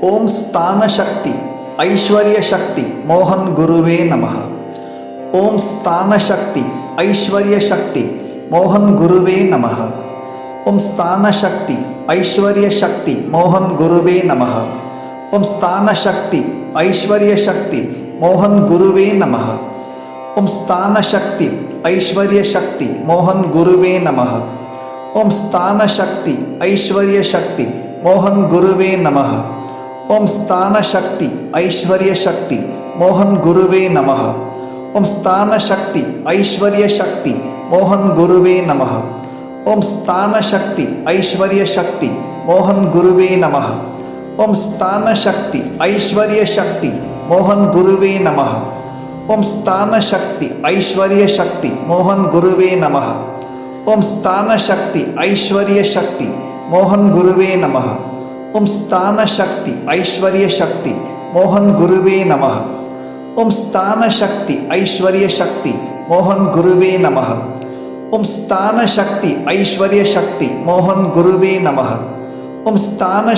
ಓಂ ಸ್ಥಾನ ಶಕ್ತಿ ಐಶ್ವರ್ಯ ಶಕ್ತಿ ಮೋಹನ್ ಗುರುವೇ ನಮಃ. ಓಂ ಸ್ಥಾನ ಶಕ್ತಿ ಐಶ್ವರ್ಯ ಶಕ್ತಿ ಮೋಹನ್ ಗುರುವೇ ನಮಃ. ಓಂ ಸ್ಥಾನ ಶಕ್ತಿ ಐಶ್ವರ್ಯ ಶಕ್ತಿ ಮೋಹನ್ ಗುರುವೇ ನಮಃ. ಓಂ ಸ್ಥಾನ ಶಕ್ತಿ ಐಶ್ವರ್ಯ ಶಕ್ತಿ ಮೋಹನ್ ಗುರುವೇ ನಮಃ. ಓಂ ಸ್ಥಾನ ಶಕ್ತಿ ಐಶ್ವರ್ಯ ಶಕ್ತಿ ಮೋಹನ್ ಗುರುವೇ ನಮಃ. ಓಂ ಸ್ಥಾನ ಶಕ್ತಿ ಐಶ್ವರ್ಯ ಶಕ್ತಿ ಮೋಹನ್ ಗುರುವೇ ನಮಃ. ಓಂ ಸ್ಥಾನ ಶಕ್ತಿ ಐಶ್ವರ್ಯ ಶಕ್ತಿ ಮೋಹನ್ ಗುರುವೇ ನಮಃ. ಓಂ ಸ್ಥಾನ ಶಕ್ತಿ ಐಶ್ವರ್ಯ ಶಕ್ತಿ ಮೋಹನ್ ಗುರುವೇ ನಮಃ. ಓಂ ಸ್ಥಾನ ಶಕ್ತಿ ಐಶ್ವರ್ಯ ಶಕ್ತಿ ಮೋಹನ್ ಗುರುವೇ ನಮಃ. ಓಂ ಸ್ಥಾನ ಶಕ್ತಿ ಐಶ್ವರ್ಯ ಶಕ್ತಿ ಮೋಹನ್ ಗುರುವೇ ನಮಃ. ಓಂ ಸ್ಥಾನ ಶಕ್ತಿ ಐಶ್ವರ್ಯ ಶಕ್ತಿ ಮೋಹನ್ ಗುರುವೇ ನಮಃ. ಓಂ ಸ್ಥಾನ ಶಕ್ತಿ ಐಶ್ವರ್ಯ ಶಕ್ತಿ ಮೋಹನ್ ಗುರುವೇ ನಮಃ. ಓಂ ಸ್ಥಾನ ಶಕ್ತಿ ಐಶ್ವರ್ಯ ಶಕ್ತಿ ಮೋಹನ್ ಗುರುವೇ ನಮಃ. ಓಂ ಸ್ಥಾನ ಶಕ್ತಿ ಐಶ್ವರ್ಯ ಶಕ್ತಿ ಮೋಹನ್ ಗುರುವೇ ನಮಃ. ಓಂ ಸ್ಥಾನ ಶಕ್ತಿ ಐಶ್ವರ್ಯ ಶಕ್ತಿ ಮೋಹನ್ ಗುರುವೇ ನಮಃ. ಓಂ ಸ್ಥಾನ